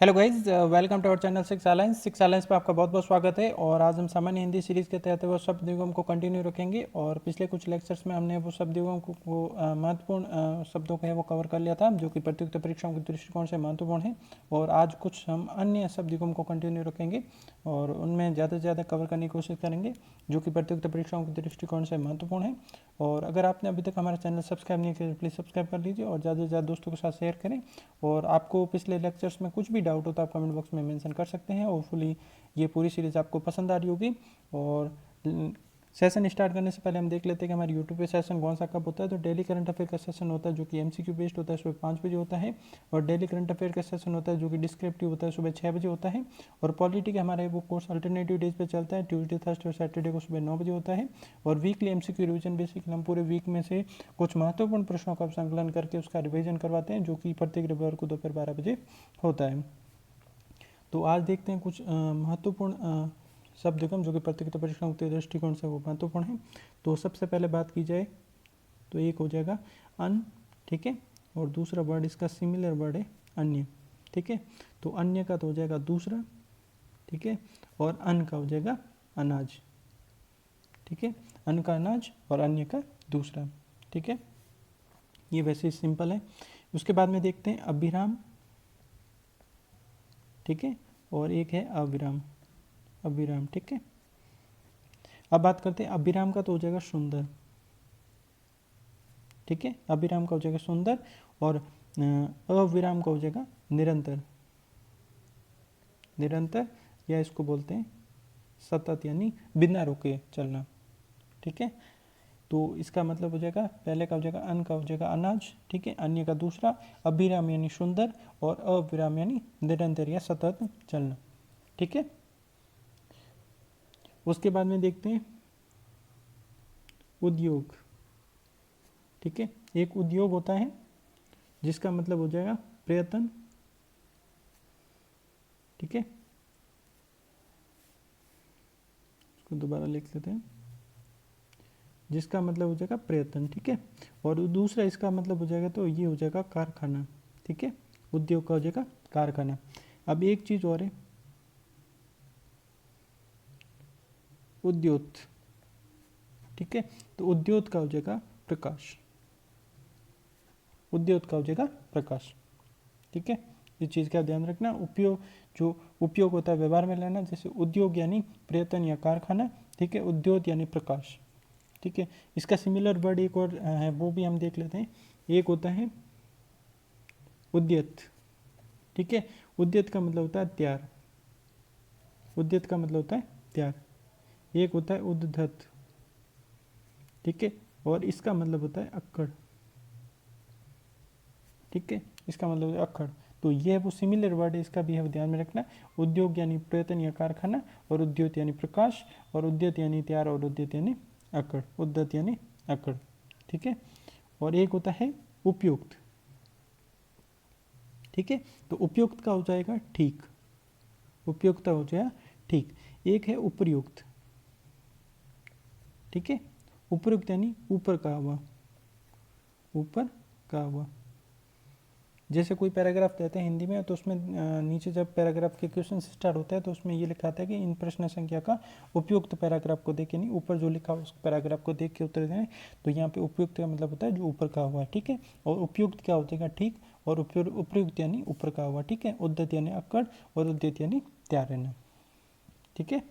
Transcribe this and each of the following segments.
Hello guys, welcome to our channel six alliance पे आपका बहुत बहुत स्वागत है। और आज हम सामान्य हिंदी सीरीज़ के तहत वो शब्द युगम को कंटिन्यू रखेंगे। और पिछले कुछ लेक्चर्स में हमने वो शब्द युगम को महत्वपूर्ण शब्दों को है वो कवर कर लिया था, जो कि प्रतियोगिता परीक्षाओं के दृष्टिकोण से महत्वपूर्ण है। और आज कुछ हम अन्य शब्द युगम को कंटिन्यू रखेंगे और उनमें ज़्यादा से ज़्यादा कवर करने की कोशिश करेंगे, जो कि प्रतियोगिता परीक्षाओं के दृष्टिकोण से महत्वपूर्ण है। और अगर आपने अभी तक हमारा चैनल सब्सक्राइब नहीं किया, प्लीज़ सब्सक्राइब कर लीजिए और ज़्यादा से ज़्यादा दोस्तों के साथ शेयर करें। और आपको पिछले लेक्चर्स में कुछ भी डाउट हो तो आप कमेंट बॉक्स में मेंशन कर सकते हैं। होपफुली ये पूरी सीरीज़ आपको पसंद आ रही होगी। और सेशन स्टार्ट करने से पहले हम देख लेते हैं कि हमारे यूट्यूब पे सेशन कौन सा कब होता है। तो डेली करंट अफेयर का सेशन होता है जो कि एमसीक्यू बेस्ड होता है, सुबह 5 बजे होता है। और डेली करंट अफेयर का सेशन होता है जो कि डिस्क्रिप्टिव होता है, सुबह 6 बजे होता है। और पॉलिटी का हमारा वो कोर्स अल्टरनेटिव डेज पे चलता है, ट्यूसडे थर्सडे और सैटरडे को सुबह 9 बजे होता है। और वीकली एमसीक्यू रिवीजन, बेसिकली हम पूरे वीक में से कुछ महत्वपूर्ण प्रश्नों का संकलन करके उसका रिवीजन करवाते हैं, जो कि प्रत्येक रविवार को दोपहर 12 बजे होता है। तो आज देखते हैं कुछ महत्वपूर्ण शब्द युगम जो कि प्रतियोगिता परीक्षाओं के दृष्टिकोण से वो महत्वपूर्ण है। तो सबसे पहले बात की जाए तो एक हो जाएगा अन, ठीक है। और दूसरा वर्ड इसका सिमिलर वर्ड है अन्य, ठीक है। तो अन्य का तो हो जाएगा दूसरा, ठीक है। और अन का हो जाएगा अनाज, ठीक है। अन का अनाज और अन्य का दूसरा, ठीक है। ये वैसे सिंपल है। उसके बाद में देखते हैं अभिराम, ठीक है। और एक है अविराम, अभिराम, ठीक है। अब बात करते हैं अभिराम का, तो हो जाएगा सुंदर, ठीक है। अभिराम का हो जाएगा सुंदर। और अविराम का हो जाएगा निरंतर, निरंतर, या इसको बोलते हैं सतत, यानी बिना रुके चलना, ठीक है। तो इसका मतलब हो जाएगा, पहले का हो जाएगा अन का हो जाएगा अनाज, ठीक है। अन्य का दूसरा, अभिराम यानी सुंदर, और अविराम यानी निरंतर या सतत चलना, ठीक है। उसके बाद में देखते हैं उद्योग, ठीक है। एक उद्योग होता है जिसका मतलब हो जाएगा प्रयत्न, ठीक है। इसको दोबारा लिख लेते हैं, जिसका मतलब हो जाएगा प्रयत्न, ठीक है। और दूसरा इसका मतलब हो जाएगा, तो ये हो जाएगा कारखाना, ठीक है। उद्योग का हो जाएगा कारखाना। अब एक चीज और है, उद्योत, ठीक है। तो उद्योत का हो जाएगा प्रकाश, उद्योत का हो जाएगा प्रकाश, ठीक है। इस चीज़ का ध्यान रखना। उपयोग, जो उपयोग होता है व्यवहार में लेना, जैसे उद्योग यानी प्रयत्न या कारखाना, ठीक है। उद्योत यानी प्रकाश, ठीक है। इसका सिमिलर वर्ड एक और है, वो भी हम देख लेते हैं। एक होता है उद्यत, ठीक है। उद्यत का मतलब होता है तैयार, उद्यत का मतलब होता है तैयार। एक होता है उद्धत, ठीक है। और इसका मतलब होता है अक्कड़, ठीक है। इसका मतलब होता है अक्कड़। तो ये वो सिमिलर वर्ड है, इसका भी है ध्यान में रखना। उद्योग यानी प्रयत्न या कारखाना, और उद्योत यानी प्रकाश, और उद्यत यानी तैयार, और उद्यत यानी अक्कड़, उद्धत यानी अक्कड़, ठीक है। और एक होता है उपयुक्त, ठीक है। तो उपयुक्त का हो जाएगा ठीक, उपयुक्त हो जाएगा ठीक। एक है उपयुक्त, ठीक है। उपयुक्त यानी ऊपर का हुआ, ऊपर का हुआ। जैसे कोई पैराग्राफ देते हैं हिंदी में, तो उसमें नीचे जब पैराग्राफ के क्वेश्चन स्टार्ट होता है तो उसमें ये लिखा आता है कि इन प्रश्न संख्या का उपयुक्त पैराग्राफ को देख के, नहीं ऊपर जो लिखा हुआ उस पैराग्राफ को देख के उत्तर दें। तो यहाँ पे उपयुक्त का मतलब होता है जो ऊपर का हुआ है, ठीक है। और उपयुक्त क्या हो जाएगा ठीक, और उपयुक्त यानी ऊपर का हुआ, ठीक है। उद्धत यानी अक्कड़, और उद्यत यानी तैयार रहना, ठीक है।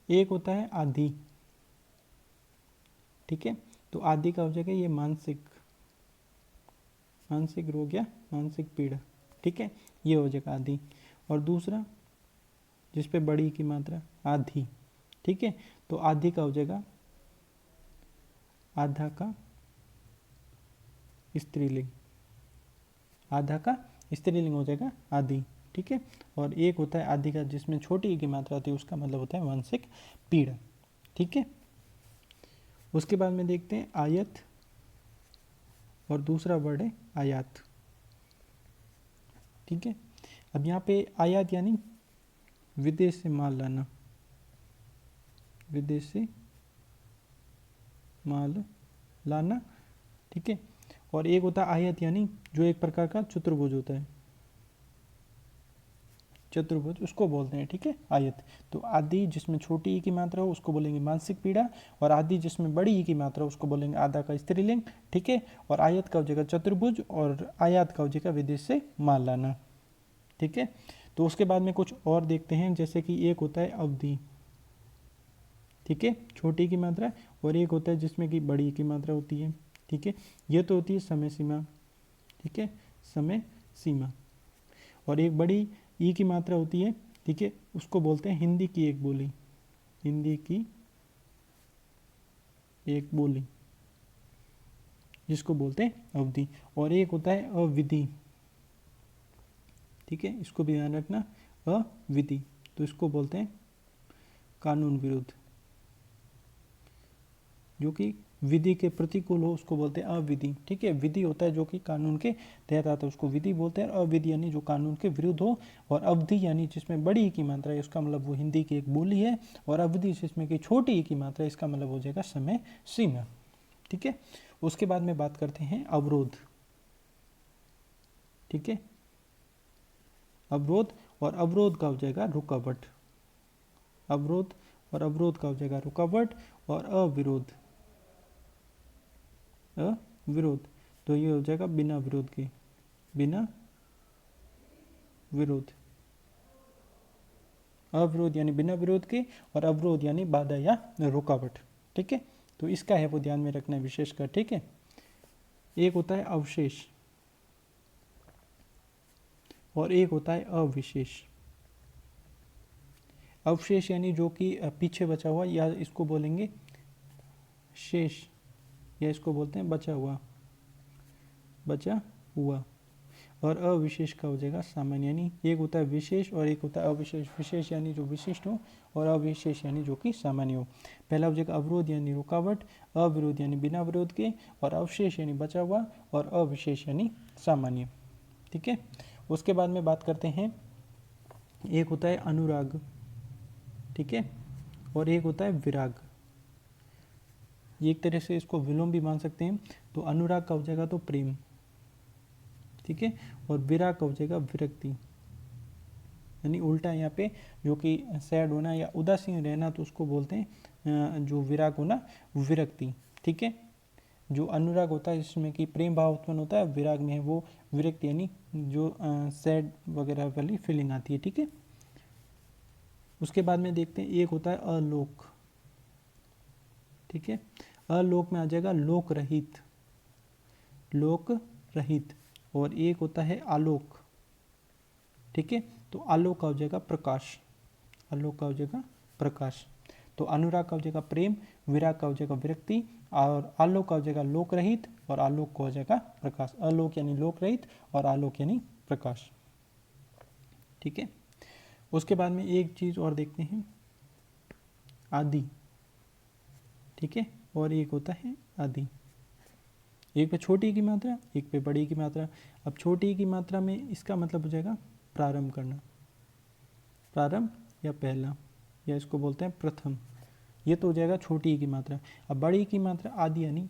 एक होता है आदि, ठीक है। तो आदि का हो जाएगा ये मानसिक, मानसिक रोग या मानसिक पीड़ा, ठीक है। ये हो जाएगा आदि। और दूसरा जिस पे बड़ी की मात्रा आधी, ठीक है। तो आधी का हो जाएगा आधा का स्त्रीलिंग, आधा का स्त्रीलिंग हो जाएगा आदि, ठीक है। और एक होता है आदि का जिसमें छोटी की मात्रा आती है, उसका मतलब होता है मानसिक पीड़ा, ठीक है। उसके बाद में देखते हैं आयत, और दूसरा वर्ड है आयात, ठीक है। अब यहाँ पे आयात यानी विदेश से माल लाना, विदेश से माल लाना, ठीक है। और एक होता है आयत, यानी जो एक प्रकार का चतुर्भुज होता है, चतुर्भुज उसको बोलते हैं, ठीक है, आयत। तो आदि जिसमें छोटी ई की मात्रा हो उसको बोलेंगे मानसिक पीड़ा, और आदि जिसमें बड़ी ई की मात्रा हो उसको बोलेंगे आधा का स्त्रीलिंग, ठीक है। और आयत का हो जाएगा चतुर्भुज, और आयात का हो जाएगा विदेश से माल लाना, ठीक है। तो उसके बाद में कुछ और देखते हैं, जैसे कि एक होता है अवधि, ठीक है, छोटी की मात्रा, और एक होता है जिसमें कि बड़ी की मात्रा होती है, ठीक है। ये तो होती है समय सीमा, ठीक है, समय सीमा। और एक बड़ी ई की मात्रा होती है, ठीक है, उसको बोलते हैं हिंदी की एक बोली, हिंदी की एक बोली, जिसको बोलते हैं अवधि। और एक होता है अविधि, ठीक है, इसको भी ध्यान रखना, अविधि, तो इसको बोलते हैं कानून विरुद्ध, जो कि विधि के प्रतिकूल हो उसको बोलते हैं अविधि, ठीक है। विधि होता है जो कि कानून के तहत आता है उसको विधि बोलते हैं, और अविधि यानी जो कानून के विरुद्ध हो। और अवधि यानी जिसमें बड़ी ई की मात्रा है, उसका मतलब वो हिंदी की एक बोली है। और अवधि जिसमें कि छोटी ई की मात्रा है, इसका मतलब हो जाएगा समय सीमा, ठीक है। उसके बाद में बात करते हैं अवरोध, ठीक है, अवरोध। और अवरोध का हो जाएगा रुकावट, अवरोध और अवरोध का हो जाएगा रुकावट। और अविरोध, अविरोध, तो ये हो जाएगा बिना विरोध के, बिना विरोध, अविरोध यानी बिना विरोध के, और अवरोध यानी बाधा या रुकावट, ठीक है। तो इसका है वो ध्यान में रखना है विशेषकर, ठीक है। एक होता है अवशेष, और एक होता है अविशेष। अवशेष यानी जो कि पीछे बचा हुआ, या इसको बोलेंगे शेष, या इसको बोलते हैं बचा हुआ, बचा हुआ। और अविशेष का हो जाएगा सामान्य, यानी एक होता है विशेष और एक होता है अविशेष। विशेष यानी जो विशिष्ट हो, और अविशेष यानी जो कि सामान्य हो। पहला हो जाएगा अवरोध यानी रुकावट, अविरोध यानी बिना विरोध के, और अवशेष यानी बचा हुआ, और अविशेष यानी सामान्य, ठीक है। उसके बाद में बात करते हैं, एक होता है अनुराग, ठीक है, और एक होता है विराग। एक तरह से इसको विलोम भी मान सकते हैं। तो अनुराग का हो जाएगा तो प्रेम, ठीक है, और विराग का हो जाएगा विरक्ति, यानी उल्टा यहाँ पे जो कि सैड होना या उदासीन रहना, तो उसको बोलते हैं जो विराग होना विरक्ति, ठीक है। जो अनुराग होता है जिसमें कि प्रेम भाव उत्पन्न होता है, विराग में है वो विरक्ति, यानी जो सैड वगैरह वाली फीलिंग आती है, ठीक है। उसके बाद में देखते हैं, एक होता है अलोक, ठीक है, अलोक में आ जाएगा लोक रहित, लोक रहित। और एक होता है आलोक, ठीक है, तो आलोक का हो जाएगा प्रकाश, आलोक का हो जाएगा प्रकाश। तो अनुराग का हो जाएगा प्रेम, विराग का हो जाएगा विरक्ति, और आलोक का हो जाएगा लोक रहित, और आलोक का हो जाएगा प्रकाश। अलोक यानी लोक रहित, और आलोक यानी प्रकाश, ठीक है। उसके बाद में एक चीज और देखते हैं, आदि, ठीक है, और एक होता है आदि। एक पे छोटी की मात्रा, एक पे बड़ी की मात्रा। अब छोटी की मात्रा में इसका मतलब हो जाएगा प्रारंभ करना, प्रारंभ या पहला, या इसको बोलते हैं प्रथम, ये तो हो जाएगा छोटी की मात्रा। अब बड़ी की मात्रा आदि, यानी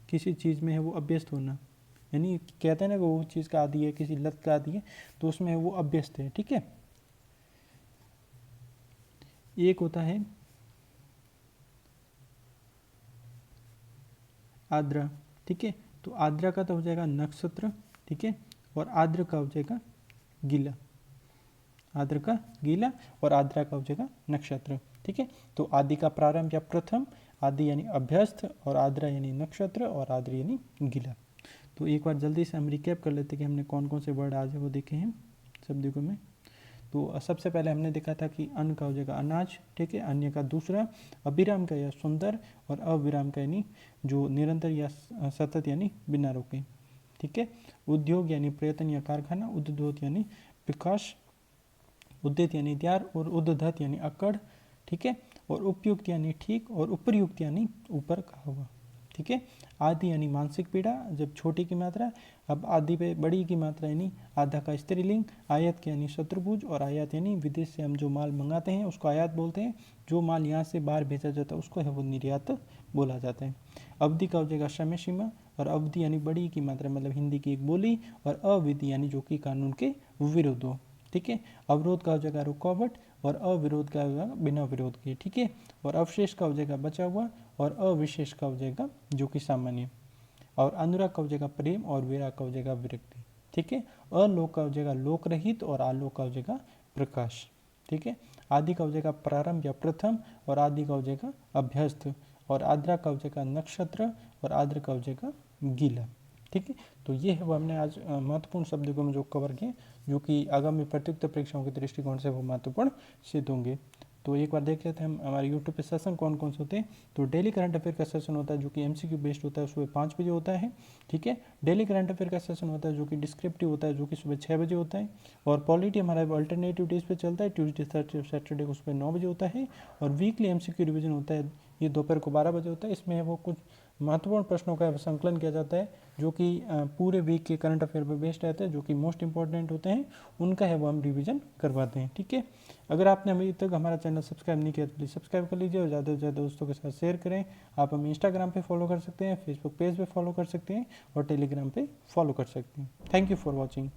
किसी चीज़ में है वो अभ्यस्त होना, यानी कहते हैं ना कि वो चीज़ का आदि है, किसी लत का आदि है, तो उसमें वो अभ्यस्त है, ठीक है। एक होता है आद्रा, ठीक है, तो आद्रा का तो हो जाएगा नक्षत्र, ठीक है, और आद्र का हो जाएगा गीला, आद्र का गीला, और आद्रा का हो जाएगा नक्षत्र, ठीक है। तो आदि का प्रारंभ या प्रथम, आदि यानी अभ्यस्त, और आद्रा यानी नक्षत्र, और आद्र यानी गीला। तो एक बार जल्दी से हम रिकैप कर लेते हैं कि हमने कौन कौन से वर्ड आज वो देखे हैं शब्दों में। तो सबसे पहले हमने देखा था कि अन्न का हो जाएगा अनाज, ठीक है, अन्य का दूसरा, अभिराम का या सुंदर, और अविराम का यानी जो निरंतर या सतत यानी बिना रोके, ठीक है। उद्योग यानी प्रयत्न या कारखाना, उद्योत यानी विकास, उद्यत यानी तैयार, और उद्धत यानी अकड़, ठीक है। और उपयुक्त यानी ठीक, और उपरयुक्त यानी ऊपर कहा हुआ, ठीक है। आदि यानी मानसिक पीड़ा जब छोटी की मात्रा। अब आदि पे बड़ी की मात्रा यानी आधा का स्त्रीलिंग। आयत के यानी शत्रुभुज, और आयात यानी विदेश से हम जो माल मंगाते हैं उसको आयात बोलते हैं। जो माल यहाँ से बाहर भेजा जाता है उसको है वो निर्यात बोला जाता है। अवधि का हो जाएगा समय सीमा, और अवधि यानी बड़ी की मात्रा मतलब हिंदी की एक बोली, और अविधि यानी जो कि कानून के विरुद्ध हो। ठीक है, अवरोध का हो जाएगा रुकावट, और अविरोध का हो जाएगा बिना विरोध के। ठीक है, और अवशेष का हो जाएगा बचा हुआ, और अविशेष का हो जाएगा जो कि सामान्य, और अनुराग का हो जाएगा प्रेम, और विराग का हो जाएगा विरक्ति। ठीक है, अलोक का हो जाएगा लोक रहित, और आलोक का हो जाएगा प्रकाश। ठीक है, आदि का हो जाएगा प्रारंभ या प्रथम, और आदि का हो जाएगा अभ्यस्त, और आद्रा का हो जाएगा नक्षत्र, और आद्र का हो जाएगा गीला। ठीक है, तो ये है वो हमने आज महत्वपूर्ण शब्दों में जो कवर किए, जो कि आगामी प्रत्युत्तर परीक्षाओं के दृष्टिकोण से वो महत्वपूर्ण सिद्ध होंगे। तो एक बार देख लेते हैं हम हमारे यूट्यूब पे सेशन कौन कौन से होते हैं। तो डेली करंट अफेयर का सेशन होता है जो कि एमसीक्यू बेस्ड होता है, सुबह 5 बजे होता है। ठीक है, डेली करंट अफेयर का सेशन होता है जो कि डिस्क्रिप्टिव होता है, जो कि सुबह 6 बजे होता है। और पॉलिटी हमारा अल्टरनेटिव डेज पे चलता है, ट्यूसडे थर्सडे सैटरडे को सुबह 9 बजे होता है। और वीकली एमसीक्यू रिवीजन होता है, ये दोपहर को 12 बजे होता है। इसमें वो कुछ महत्वपूर्ण प्रश्नों का संकलन किया जाता है जो कि पूरे वीक के करंट अफेयर पर बेस्ड रहते हैं, जो कि मोस्ट इंपॉर्टेंट होते हैं, उनका है वो हम रिवीजन करवाते हैं। ठीक है, अगर आपने अभी तक हमारा चैनल सब्सक्राइब नहीं किया तो प्लीज़ सब्सक्राइब कर लीजिए, और ज़्यादा से ज़्यादा दोस्तों के साथ शेयर करें। आप हमें इंस्टाग्राम पे फॉलो कर सकते हैं, फेसबुक पेज पे फॉलो कर सकते हैं, और टेलीग्राम पे फॉलो कर सकते हैं। Thank you for watching.